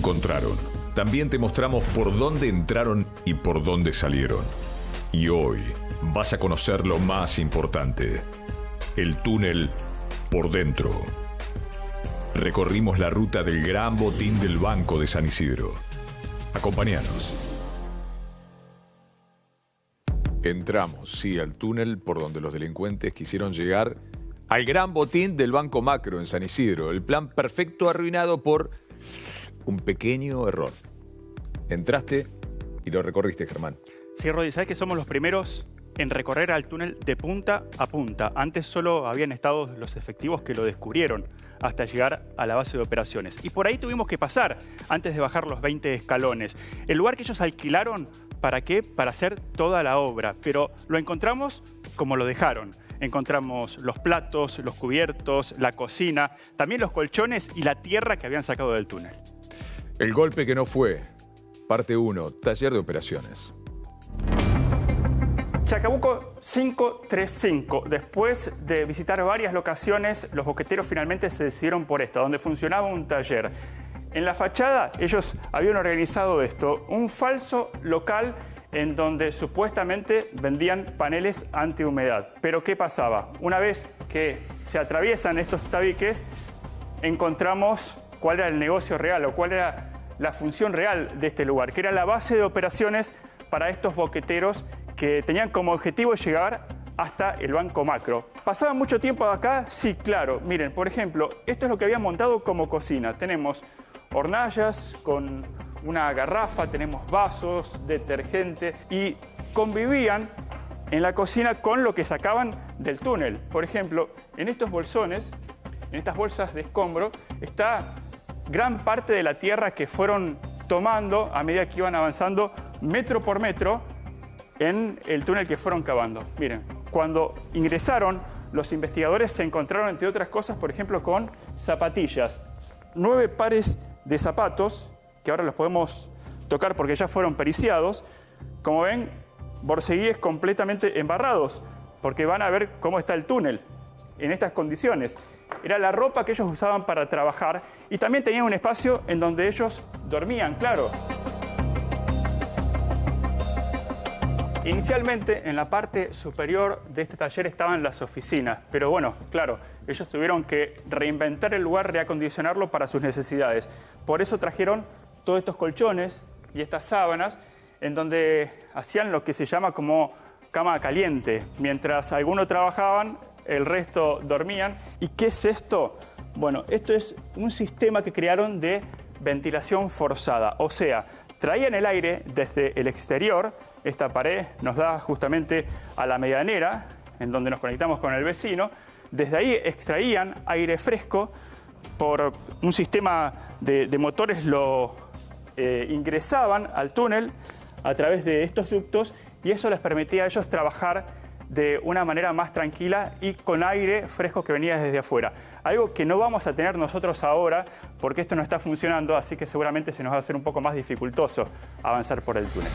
encontraron. También te mostramos por dónde entraron y por dónde salieron. Y hoy vas a conocer lo más importante: el túnel por dentro. Recorrimos la ruta del gran botín del Banco de San Isidro. Acompáñanos. Entramos, sí, al túnel por donde los delincuentes quisieron llegar al gran botín del Banco Macro en San Isidro. El plan perfecto arruinado por un pequeño error. Entraste y lo recorriste, Germán. Sí, Rodi, ¿sabes que somos los primeros en recorrer al túnel de punta a punta? Antes solo habían estado los efectivos que lo descubrieron hasta llegar a la base de operaciones. Y por ahí tuvimos que pasar antes de bajar los 20 escalones. El lugar que ellos alquilaron, ¿para qué? Para hacer toda la obra. Pero lo encontramos como lo dejaron. Encontramos los platos, los cubiertos, la cocina, también los colchones y la tierra que habían sacado del túnel. El golpe que no fue. Parte 1, taller de operaciones. Chacabuco 535. Después de visitar varias locaciones, los boqueteros finalmente se decidieron por esta, donde funcionaba un taller. En la fachada ellos habían organizado esto, un falso local en donde supuestamente vendían paneles antihumedad. Pero ¿qué pasaba? Una vez que se atraviesan estos tabiques, encontramos cuál era el negocio real o cuál era la función real de este lugar, que era la base de operaciones para estos boqueteros que tenían como objetivo llegar hasta el Banco Macro. ¿Pasaban mucho tiempo acá? Sí, claro. Miren, por ejemplo, esto es lo que habían montado como cocina. Tenemos hornallas con una garrafa, tenemos vasos, detergente y convivían en la cocina con lo que sacaban del túnel. Por ejemplo, en estos bolsones, en estas bolsas de escombro, está gran parte de la tierra que fueron tomando a medida que iban avanzando metro por metro en el túnel que fueron cavando. Miren, cuando ingresaron, los investigadores se encontraron, entre otras cosas, por ejemplo, con zapatillas. 9 pares de zapatos, que ahora los podemos tocar porque ya fueron periciados. Como ven, borceguíes completamente embarrados, porque van a ver cómo está el túnel en estas condiciones. Era la ropa que ellos usaban para trabajar y también tenían un espacio en donde ellos dormían, claro. Inicialmente, en la parte superior de este taller estaban las oficinas, pero bueno, claro, ellos tuvieron que reinventar el lugar, reacondicionarlo para sus necesidades. Por eso trajeron todos estos colchones y estas sábanas, en donde hacían lo que se llama como cama caliente. Mientras algunos trabajaban, el resto dormían. ¿Y qué es esto? Bueno, esto es un sistema que crearon de ventilación forzada. O sea, traían el aire desde el exterior. Esta pared nos da justamente a la medianera, en donde nos conectamos con el vecino. Desde ahí extraían aire fresco. Por un sistema de motores lo ingresaban al túnel a través de estos ductos y eso les permitía a ellos trabajar de una manera más tranquila y con aire fresco que venía desde afuera. Algo que no vamos a tener nosotros ahora porque esto no está funcionando, así que seguramente se nos va a hacer un poco más dificultoso avanzar por el túnel.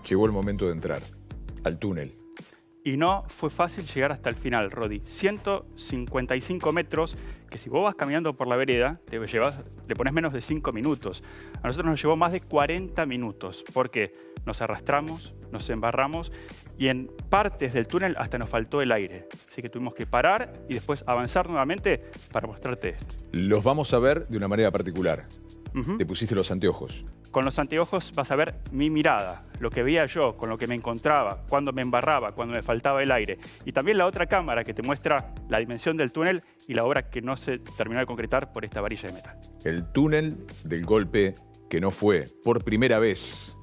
Llegó el momento de entrar al túnel. Y no fue fácil llegar hasta el final, Rodi. 155 metros, que si vos vas caminando por la vereda, le pones menos de 5 minutos. A nosotros nos llevó más de 40 minutos, porque nos arrastramos, nos embarramos y en partes del túnel hasta nos faltó el aire. Así que tuvimos que parar y después avanzar nuevamente para mostrarte esto. Los vamos a ver de una manera particular. Te pusiste los anteojos. Con los anteojos vas a ver mi mirada, lo que veía yo, con lo que me encontraba, cuando me embarraba, cuando me faltaba el aire. Y también la otra cámara que te muestra la dimensión del túnel y la obra que no se terminó de concretar por esta varilla de metal. El túnel del golpe que no fue, por primera vez,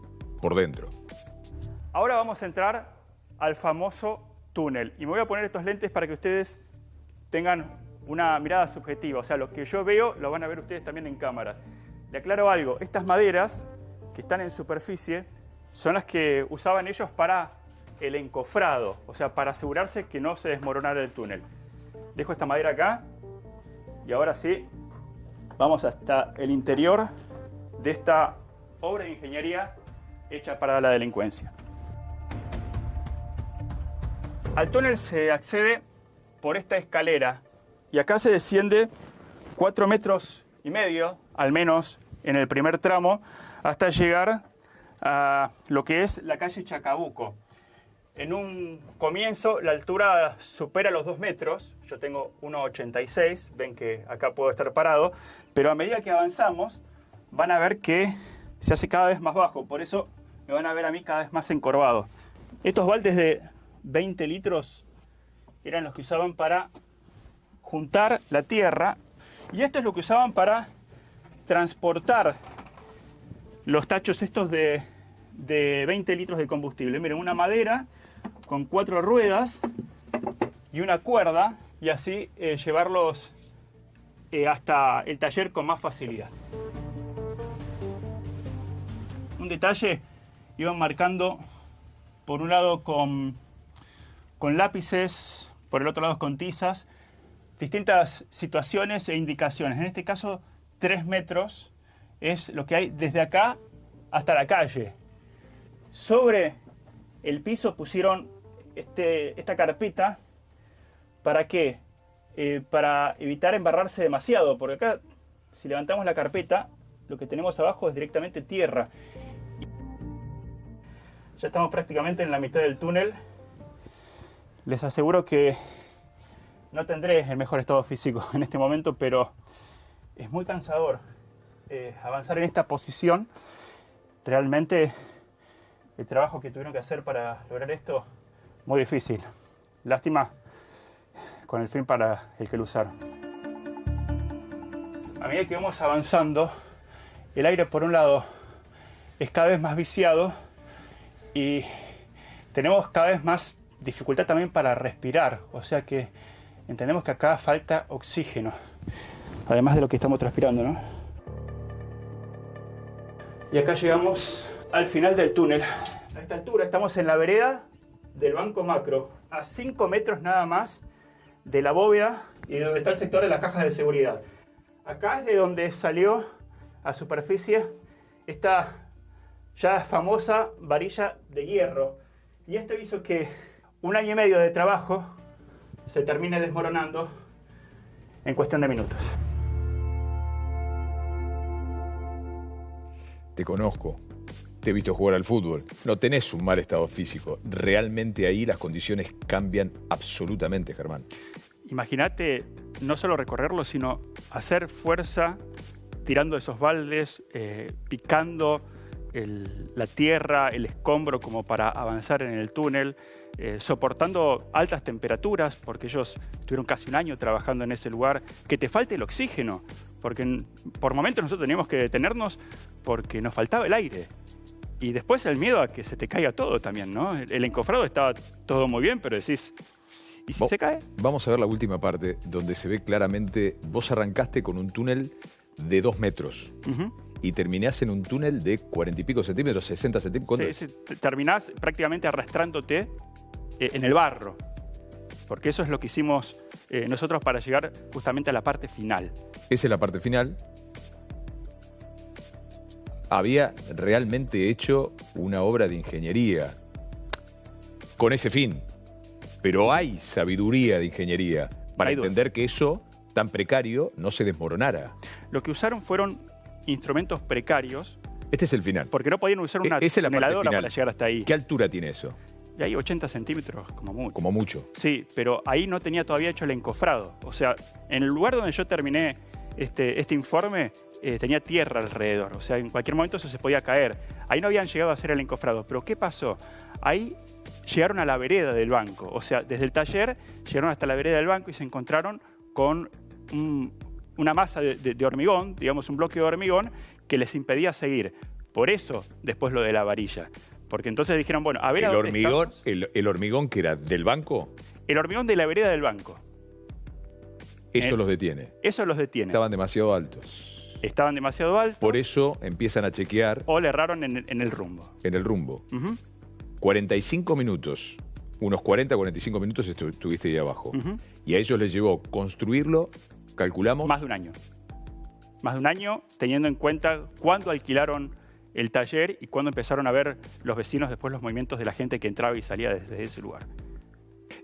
por dentro. Ahora vamos a entrar al famoso túnel. Y me voy a poner estos lentes para que ustedes tengan una mirada subjetiva. O sea, lo que yo veo lo van a ver ustedes también en cámara. Le aclaro algo, estas maderas que están en superficie son las que usaban ellos para el encofrado, o sea, para asegurarse que no se desmoronara el túnel. Dejo esta madera acá y ahora sí, vamos hasta el interior de esta obra de ingeniería hecha para la delincuencia. Al túnel se accede por esta escalera y acá se desciende 4,5 metros, al menos en el primer tramo, hasta llegar a lo que es la calle Chacabuco. En un comienzo la altura supera los 2 metros, yo tengo 1,86, ven que acá puedo estar parado, pero a medida que avanzamos van a ver que se hace cada vez más bajo, por eso me van a ver a mí cada vez más encorvado. Estos baldes de 20 litros eran los que usaban para juntar la tierra y esto es lo que usaban para transportar los tachos estos de 20 litros de combustible. Miren, una madera con 4 ruedas y una cuerda y así llevarlos hasta el taller con más facilidad. Un detalle, iban marcando por un lado con lápices, por el otro lado con tizas, distintas situaciones e indicaciones. En este caso, 3 metros es lo que hay desde acá hasta la calle. Sobre el piso pusieron esta carpeta. ¿Para qué? Para evitar embarrarse demasiado, porque acá, si levantamos la carpeta, lo que tenemos abajo es directamente tierra. Ya estamos prácticamente en la mitad del túnel. Les aseguro que no tendré el mejor estado físico en este momento, pero es muy cansador avanzar en esta posición. Realmente el trabajo que tuvieron que hacer para lograr esto, muy difícil. Lástima con el fin para el que lo usaron. A medida que vamos avanzando, el aire por un lado es cada vez más viciado y tenemos cada vez más dificultad también para respirar. O sea que entendemos que acá falta oxígeno, además de lo que estamos transpirando, ¿no? Y acá llegamos al final del túnel. A esta altura estamos en la vereda del Banco Macro, a 5 metros nada más de la bóveda y de donde está el sector de las cajas de seguridad. Acá es de donde salió a superficie esta ya famosa varilla de hierro. Y esto hizo que 1 año y medio de trabajo se termine desmoronando en cuestión de minutos. Te conozco, te he visto jugar al fútbol, no tenés un mal estado físico. Realmente ahí las condiciones cambian absolutamente, Germán. Imagínate no solo recorrerlo, sino hacer fuerza tirando esos baldes, picando la tierra, el escombro como para avanzar en el túnel, soportando altas temperaturas, porque ellos estuvieron casi 1 año trabajando en ese lugar, que te falte el oxígeno, porque por momentos nosotros teníamos que detenernos porque nos faltaba el aire. Y después el miedo a que se te caiga todo también, ¿no? El encofrado estaba todo muy bien, pero decís, ¿y si se cae? Vamos a ver la última parte, donde se ve claramente, vos arrancaste con un túnel de 2 metros. Y terminás en un túnel de 40 y pico centímetros, 60 centímetros. Sí, terminás prácticamente arrastrándote en el barro, porque eso es lo que hicimos nosotros para llegar justamente a la parte final. Esa es la parte final. Había realmente hecho una obra de ingeniería con ese fin, pero hay sabiduría de ingeniería para entender que eso tan precario no se desmoronara. Lo que usaron fueron instrumentos precarios. Este es el final. Porque no podían usar una tuneladora para llegar hasta ahí. ¿Qué altura tiene eso? Y ahí 80 centímetros, como mucho. Como mucho. Sí, pero ahí no tenía todavía hecho el encofrado. O sea, en el lugar donde yo terminé este informe, tenía tierra alrededor. O sea, en cualquier momento eso se podía caer. Ahí no habían llegado a hacer el encofrado. Pero ¿qué pasó? Ahí llegaron a la vereda del banco. O sea, desde el taller llegaron hasta la vereda del banco y se encontraron con una masa de hormigón, digamos un bloque de hormigón, que les impedía seguir. Por eso, después lo de la varilla. Porque entonces dijeron, bueno, a ver... ¿El hormigón que era del banco? El hormigón de la vereda del banco. Eso los detiene. Eso los detiene. Estaban demasiado altos. Estaban demasiado altos. Por eso empiezan a chequear. O le erraron en el rumbo. En el rumbo. 45 minutos. Unos 40, 45 minutos estuviste ahí abajo. Y a ellos les llevó construirlo, calculamos... Más de 1 año. Más de 1 año, teniendo en cuenta cuándo alquilaron el taller y cuándo empezaron a ver los vecinos después los movimientos de la gente que entraba y salía desde ese lugar.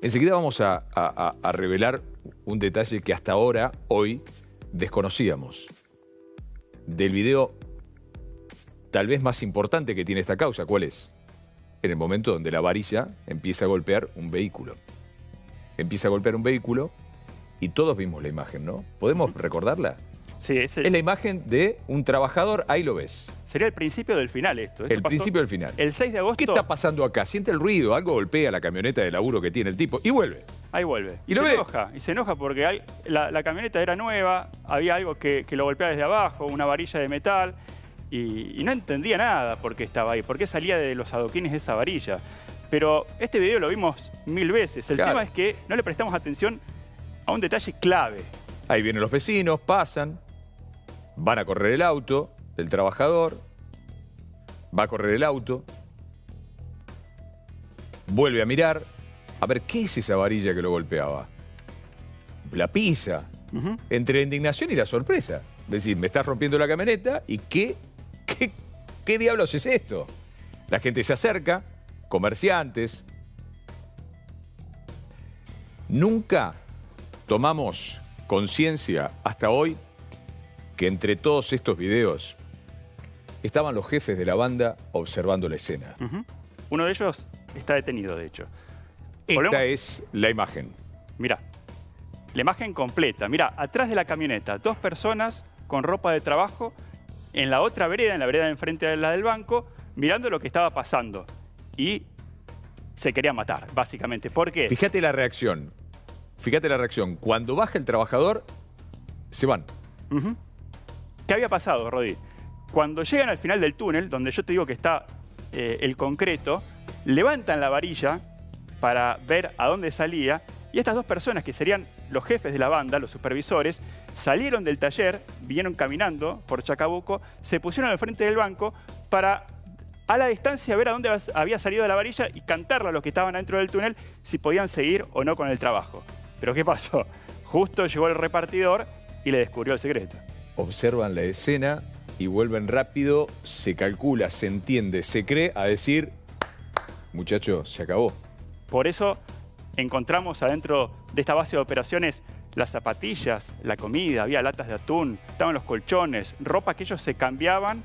Enseguida vamos a revelar un detalle que hasta ahora, hoy, desconocíamos del video tal vez más importante que tiene esta causa, ¿cuál es? En el momento donde la varilla empieza a golpear un vehículo. Empieza a golpear un vehículo y todos vimos la imagen, ¿no? ¿Podemos recordarla? Sí, Es la imagen de un trabajador, ahí lo ves. sería el principio del final esto. El principio del final. El 6 de agosto. ¿Qué está pasando acá? Siente el ruido, algo golpea la camioneta de laburo que tiene el tipo y vuelve. Ahí vuelve. Y lo ve. Y se enoja porque la camioneta era nueva, había algo que lo golpeaba desde abajo, una varilla de metal, y no entendía nada por qué estaba ahí, por qué salía de los adoquines esa varilla. Pero este video lo vimos 1000 veces. El Claro. tema es que no le prestamos atención a un detalle clave. Ahí vienen los vecinos, pasan, van a correr el auto del trabajador, va a correr el auto, vuelve a mirar, a ver qué es esa varilla que lo golpeaba. La pisa. Entre la indignación y la sorpresa. Es decir, me estás rompiendo la camioneta y ¿qué diablos es esto? La gente se acerca, comerciantes. Nunca tomamos conciencia hasta hoy que entre todos estos videos estaban los jefes de la banda observando la escena. Uno de ellos está detenido, de hecho. Esta es la imagen. Mirá, la imagen completa. Mirá, atrás de la camioneta, 2 personas con ropa de trabajo en la otra vereda, en la vereda de enfrente de la del banco, mirando lo que estaba pasando. Y se quería matar, básicamente. ¿Por qué? Fíjate la reacción. Fíjate la reacción. Cuando baja el trabajador, se van. ¿Qué había pasado, Rodi? Cuando llegan al final del túnel, donde yo te digo que está el concreto, levantan la varilla para ver a dónde salía, y estas 2 personas, que serían los jefes de la banda, los supervisores, salieron del taller, vinieron caminando por Chacabuco, se pusieron al frente del banco para, a la distancia, ver a dónde había salido la varilla y cantarle a los que estaban dentro del túnel si podían seguir o no con el trabajo. Pero ¿qué pasó? Justo llegó el repartidor y le descubrió el secreto. Observan la escena y vuelven rápido, se calcula, se entiende, se cree a decir, muchacho, se acabó. Por eso encontramos adentro de esta base de operaciones las zapatillas, la comida, había latas de atún, estaban los colchones, ropa que ellos se cambiaban,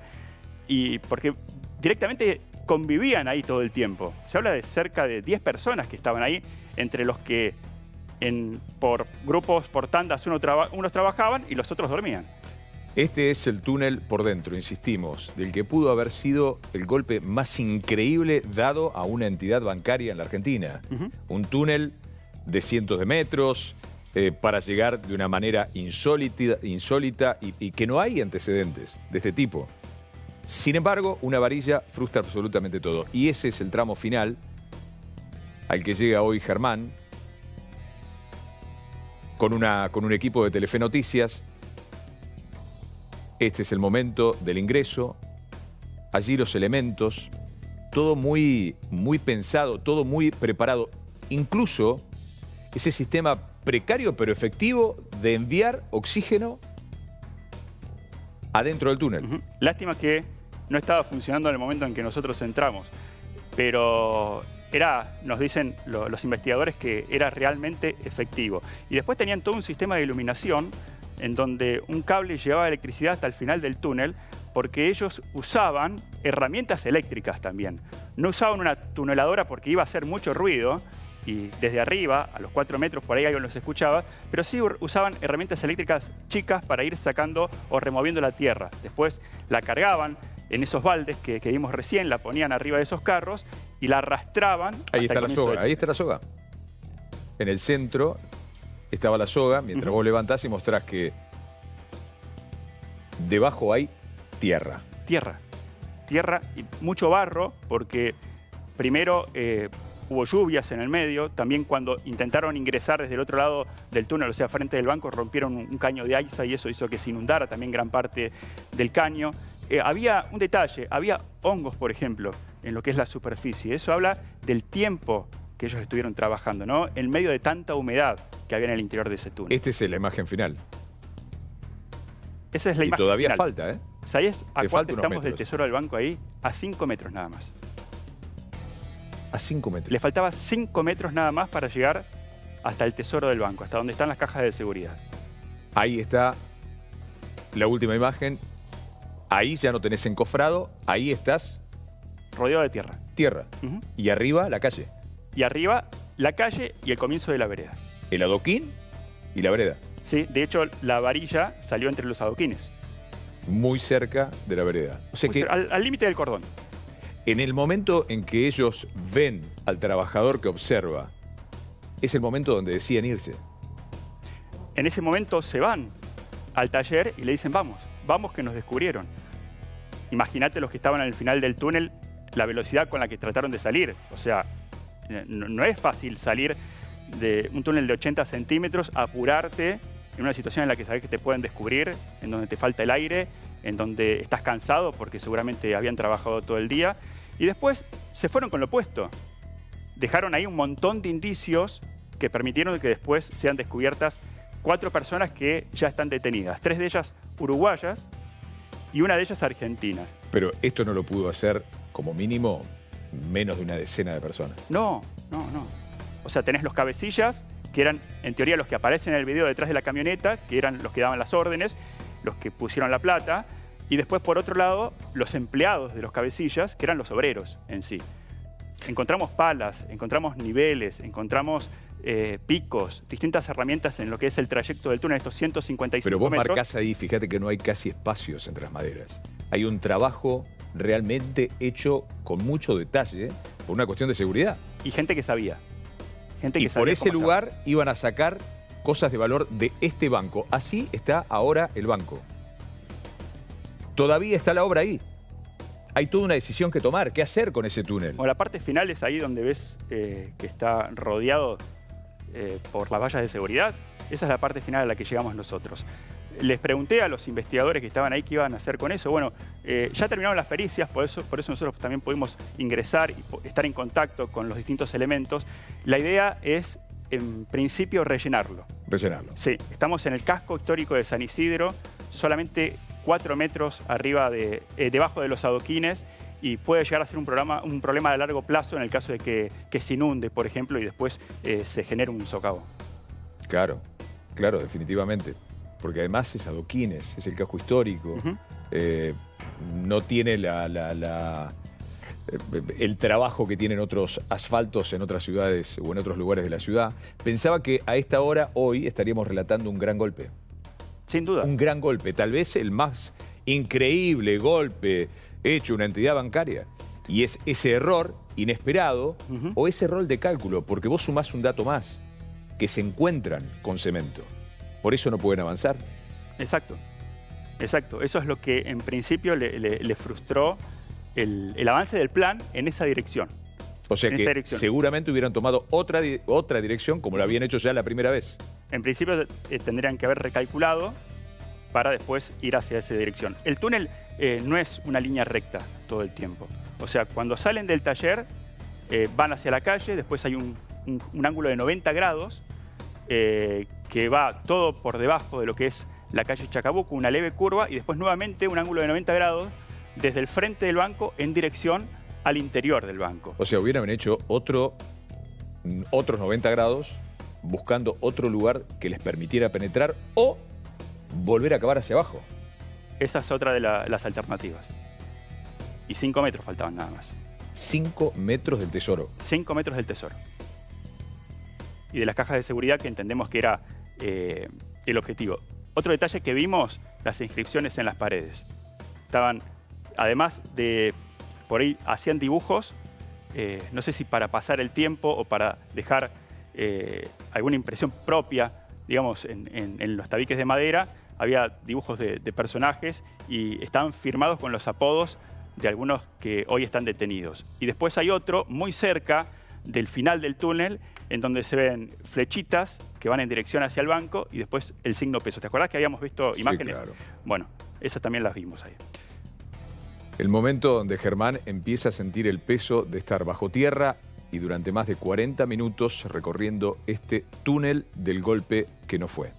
y porque directamente convivían ahí todo el tiempo. Se habla de cerca de 10 personas que estaban ahí, entre los que por grupos, por tandas, unos trabajaban y los otros dormían. Este es el túnel por dentro, insistimos, del que pudo haber sido el golpe más increíble dado a una entidad bancaria en la Argentina. Un túnel de cientos de metros para llegar de una manera insólita y que no hay antecedentes de este tipo. Sin embargo, una varilla frustra absolutamente todo. Y ese es el tramo final al que llega hoy Germán con un equipo de Telefe Noticias. Este es el momento del ingreso. Allí los elementos, todo muy pensado, todo muy preparado. Incluso ese sistema precario pero efectivo de enviar oxígeno adentro del túnel. Lástima que no estaba funcionando en el momento en que nosotros entramos, pero nos dicen los investigadores que era realmente efectivo. Y después tenían todo un sistema de iluminación en donde un cable llevaba electricidad hasta el final del túnel, porque ellos usaban herramientas eléctricas también. No usaban una tuneladora porque iba a hacer mucho ruido, y desde arriba, a los 4 metros, por ahí alguien los escuchaba, pero sí usaban herramientas eléctricas chicas para ir sacando o removiendo la tierra. Después la cargaban en esos baldes que vimos recién, la ponían arriba de esos carros y la arrastraban. Ahí está la soga, ahí está la soga. En el centro estaba la soga, mientras vos levantás y mostrás que debajo hay tierra. Tierra y mucho barro, porque primero hubo lluvias en el medio. También cuando intentaron ingresar desde el otro lado del túnel, o sea, frente del banco, rompieron un caño de aiza y eso hizo que se inundara también gran parte del caño. Había un detalle, había hongos, por ejemplo, en lo que es la superficie. Eso habla del tiempo que ellos estuvieron trabajando, ¿no? En medio de tanta humedad que había en el interior de ese túnel. Esta es la imagen final. Esa es la imagen todavía final. Falta, ¿eh? ¿Sabés a cuánto estamos metros del tesoro del banco ahí? A 5 metros nada más. A 5 metros. Le faltaba 5 metros nada más para llegar hasta el tesoro del banco, hasta donde están las cajas de seguridad. Ahí está la última imagen, ahí ya no tenés encofrado, ahí estás... Rodeado de tierra. Tierra. Y arriba, la calle. Y arriba, la calle y el comienzo de la vereda. El adoquín y la vereda. Sí, de hecho, la varilla salió entre los adoquines. Muy cerca de la vereda. O sea que al límite del cordón. en el momento en que ellos ven al trabajador que observa, es el momento donde deciden irse. En ese momento se van al taller y le dicen, vamos, vamos que nos descubrieron. Imagínate los que estaban al final del túnel, la velocidad con la que trataron de salir. O sea, no es fácil salir de un túnel de 80 centímetros, apurarte en una situación en la que sabes que te pueden descubrir, en donde te falta el aire, en donde estás cansado porque seguramente habían trabajado todo el día. Y después se fueron con lo opuesto. Dejaron ahí un montón de indicios que permitieron que después sean descubiertas 4 personas que ya están detenidas. 3 de ellas uruguayas y una de ellas argentina. Pero esto no lo pudo hacer, como mínimo, menos de una decena de personas. No. O sea, tenés los cabecillas, que eran en teoría los que aparecen en el video detrás de la camioneta, que eran los que daban las órdenes, los que pusieron la plata, y después, por otro lado, los empleados de los cabecillas, que eran los obreros en sí. Encontramos palas, encontramos niveles, encontramos picos, distintas herramientas en lo que es el trayecto del túnel, estos 155 metros. Pero vos marcás ahí, fíjate que no hay casi espacios entre las maderas. Hay un trabajo realmente hecho con mucho detalle por una cuestión de seguridad. Y gente que sabía. Y por ese lugar iban a sacar cosas de valor de este banco. Así está ahora el banco. Todavía está la obra ahí. Hay toda una decisión que tomar. ¿Qué hacer con ese túnel? Bueno, la parte final es ahí donde ves que está rodeado por las vallas de seguridad. Esa es la parte final a la que llegamos nosotros. Les pregunté a los investigadores que estaban ahí qué iban a hacer con eso. Bueno, ya terminaron las pericias, por eso nosotros también pudimos ingresar y estar en contacto con los distintos elementos. La idea es, en principio, rellenarlo. Rellenarlo. Sí, estamos en el casco histórico de San Isidro, solamente 4 metros arriba debajo de los adoquines, y puede llegar a ser un problema de largo plazo en el caso de que se inunde, por ejemplo, y después se genere un socavo. Claro, definitivamente. Porque además es adoquines, es el casco histórico, no tiene el trabajo que tienen otros asfaltos en otras ciudades o en otros lugares de la ciudad. Pensaba que a esta hora, hoy, estaríamos relatando un gran golpe. Sin duda. Un gran golpe, tal vez el más increíble golpe hecho una entidad bancaria. Y es ese error inesperado o ese error de cálculo, porque vos sumás un dato más, que se encuentran con cemento. Por eso no pueden avanzar. Exacto. Eso es lo que en principio le frustró el avance del plan en esa dirección. O sea que seguramente hubieran tomado otra dirección como lo habían hecho ya la primera vez. En principio tendrían que haber recalculado para después ir hacia esa dirección. El túnel no es una línea recta todo el tiempo. O sea, cuando salen del taller van hacia la calle, después hay un ángulo de 90 grados que va todo por debajo de lo que es la calle Chacabuco, una leve curva, y después nuevamente un ángulo de 90 grados desde el frente del banco en dirección al interior del banco. O sea, hubieran hecho otros 90 grados buscando otro lugar que les permitiera penetrar o volver a cavar hacia abajo. Esa es otra de las alternativas. Y 5 metros faltaban nada más. 5 metros del tesoro. 5 metros del tesoro. Y de las cajas de seguridad, que entendemos que era el objetivo. Otro detalle que vimos, las inscripciones en las paredes. Estaban, además de, por ahí hacían dibujos, no sé si para pasar el tiempo o para dejar alguna impresión propia, digamos, en los tabiques de madera, había dibujos de personajes y estaban firmados con los apodos de algunos que hoy están detenidos. Y después hay otro muy cerca del final del túnel, en donde se ven flechitas que van en dirección hacia el banco y después el signo peso. ¿Te acordás que habíamos visto imágenes? Claro. Bueno, esas también las vimos ahí. El momento donde Germán empieza a sentir el peso de estar bajo tierra y durante más de 40 minutos recorriendo este túnel del golpe que no fue.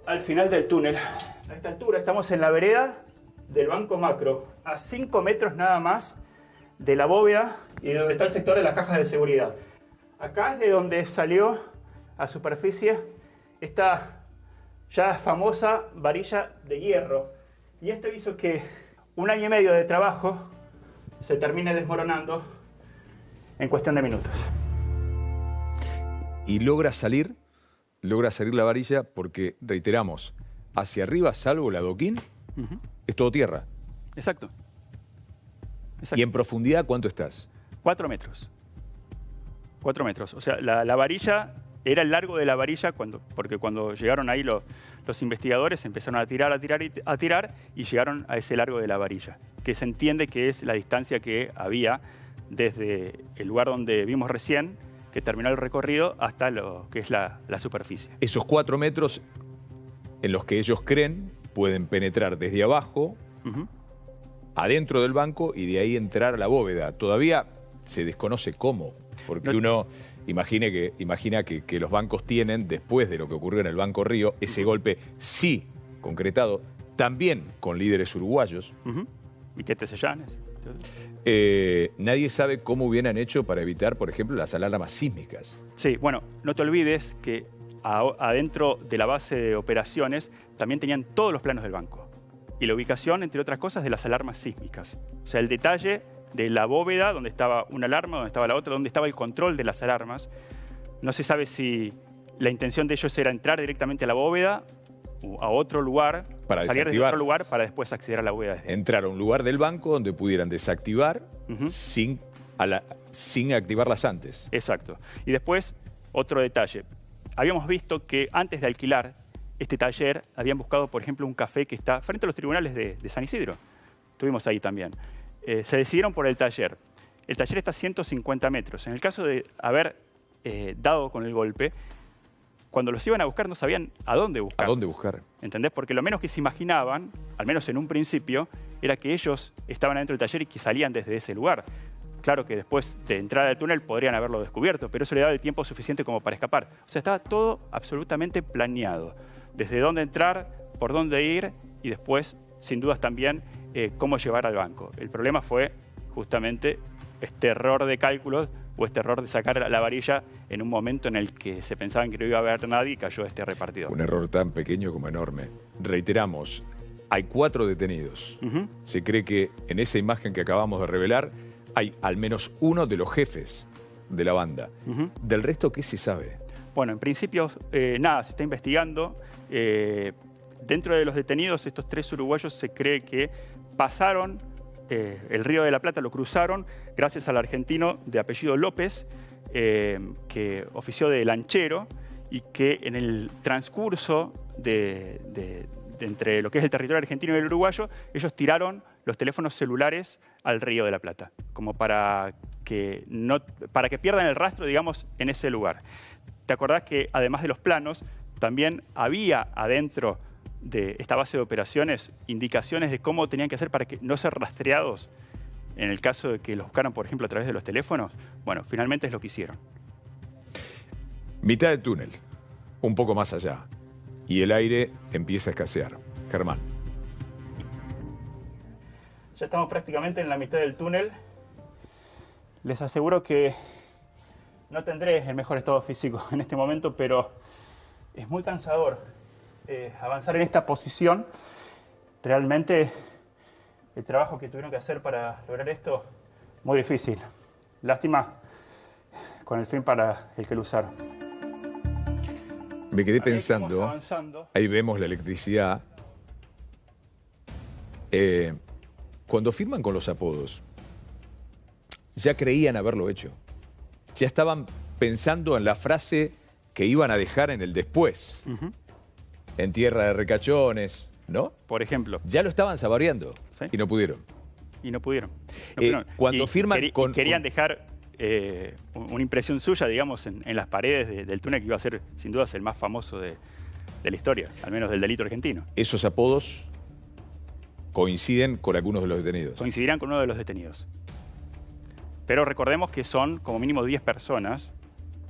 Al final del túnel, a esta altura estamos en la vereda del Banco Macro, a 5 metros nada más de la bóveda y de donde está el sector de las cajas de seguridad. Acá es de donde salió a superficie esta ya famosa varilla de hierro. Y esto hizo que 1 año y medio de trabajo se termine desmoronando en cuestión de minutos. Y logra salir la varilla porque, reiteramos, hacia arriba, salvo el adoquín, es todo tierra. Exacto. ¿Y en profundidad cuánto estás? 4 metros. 4 metros. O sea, la varilla era el largo de la varilla porque cuando llegaron ahí los investigadores empezaron a tirar y llegaron a ese largo de la varilla, que se entiende que es la distancia que había desde el lugar donde vimos recién, que terminó el recorrido, hasta lo que es la superficie. Esos 4 metros en los que ellos creen pueden penetrar desde abajo, adentro del banco y de ahí entrar a la bóveda. Todavía se desconoce cómo, porque uno imagina que los bancos tienen, después de lo que ocurrió en el Banco Río, ese golpe sí concretado, también con líderes uruguayos. ¿Y qué te sellanes? Nadie sabe cómo hubieran hecho para evitar, por ejemplo, las alarmas sísmicas. Sí, bueno, no te olvides que adentro de la base de operaciones también tenían todos los planos del banco. Y la ubicación, entre otras cosas, de las alarmas sísmicas. O sea, el detalle de la bóveda, donde estaba una alarma, donde estaba la otra, donde estaba el control de las alarmas. No se sabe si la intención de ellos era entrar directamente a la bóveda o a otro lugar, para salir desde otro lugar para después acceder a la bóveda. Entrar a un lugar del banco donde pudieran desactivar sin activarlas antes. Exacto. Y después, otro detalle. Habíamos visto que antes de alquilar este taller, habían buscado, por ejemplo, un café que está frente a los tribunales de San Isidro. Estuvimos ahí también. Se decidieron por el taller. El taller está a 150 metros. En el caso de haber dado con el golpe, cuando los iban a buscar no sabían a dónde buscar. ¿A dónde buscar? ¿Entendés? Porque lo menos que se imaginaban, al menos en un principio, era que ellos estaban adentro del taller y que salían desde ese lugar. Claro que después de entrar al túnel podrían haberlo descubierto, pero eso le daba el tiempo suficiente como para escapar. O sea, estaba todo absolutamente planeado. Desde dónde entrar, por dónde ir y después, sin dudas también, cómo llevar al banco. El problema fue justamente este error de cálculos o este error de sacar la varilla en un momento en el que se pensaban que no iba a haber nadie y cayó este repartidor. Un error tan pequeño como enorme. Reiteramos, hay 4 detenidos. Se cree que en esa imagen que acabamos de revelar hay al menos uno de los jefes de la banda. ¿Del resto qué se sabe? Bueno, en principio nada, se está investigando. Dentro de los detenidos, estos 3 uruguayos se cree que pasaron el Río de la Plata, lo cruzaron gracias al argentino de apellido López, que ofició de lanchero y que en el transcurso de entre lo que es el territorio argentino y el uruguayo, ellos tiraron los teléfonos celulares al Río de la Plata, como para que pierdan el rastro, digamos, en ese lugar. ¿Te acordás que además de los planos, también había adentro de esta base de operaciones indicaciones de cómo tenían que hacer para que no ser rastreados en el caso de que los buscaran, por ejemplo, a través de los teléfonos? Bueno, finalmente es lo que hicieron. Mitad del túnel, un poco más allá, y el aire empieza a escasear. Germán. Ya estamos prácticamente en la mitad del túnel. Les aseguro que no tendré el mejor estado físico en este momento, pero es muy cansador avanzar en esta posición. Realmente el trabajo que tuvieron que hacer para lograr esto, muy difícil. Lástima con el fin para el que lo usaron. Me quedé pensando, ahí vemos la electricidad. Cuando firman con los apodos, ya creían haberlo hecho. Ya estaban pensando en la frase que iban a dejar en el después. En tierra de recachones, ¿no? Por ejemplo. Ya lo estaban saboreando, ¿sí? Y no pudieron. Cuando firman querían dejar una impresión suya, digamos, en las paredes del túnel, que iba a ser, sin dudas, el más famoso de la historia, al menos del delito argentino. Esos apodos coinciden con algunos de los detenidos. Coincidirán con uno de los detenidos. Pero recordemos que son como mínimo 10 personas.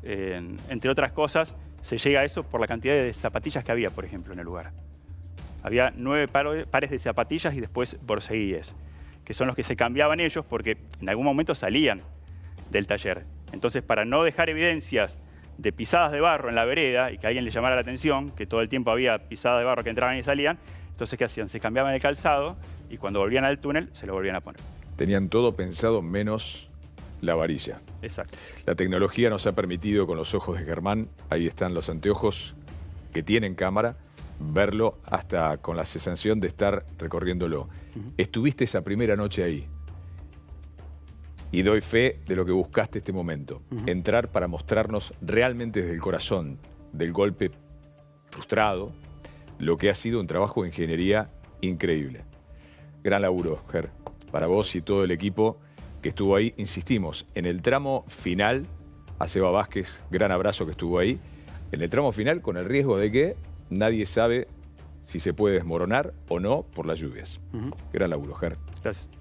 Entre otras cosas, se llega a eso por la cantidad de zapatillas que había, por ejemplo, en el lugar. Había 9 pares de zapatillas y después borceguíes, que son los que se cambiaban ellos porque en algún momento salían del taller. Entonces, para no dejar evidencias de pisadas de barro en la vereda y que a alguien le llamara la atención, que todo el tiempo había pisadas de barro que entraban y salían, entonces ¿qué hacían? Se cambiaban el calzado y cuando volvían al túnel se lo volvían a poner. Tenían todo pensado menos la varilla. Exacto. La tecnología nos ha permitido, con los ojos de Germán, ahí están los anteojos que tienen cámara, verlo hasta con la sensación de estar recorriéndolo. Estuviste esa primera noche ahí y doy fe de lo que buscaste este momento. Entrar para mostrarnos realmente desde el corazón del golpe frustrado lo que ha sido un trabajo de ingeniería increíble. Gran laburo, Ger, para vos y todo el equipo que estuvo ahí. Insistimos, en el tramo final, a Seba Vázquez, gran abrazo que estuvo ahí, en el tramo final con el riesgo de que nadie sabe si se puede desmoronar o no por las lluvias. Gran laburo, Ger. Gracias.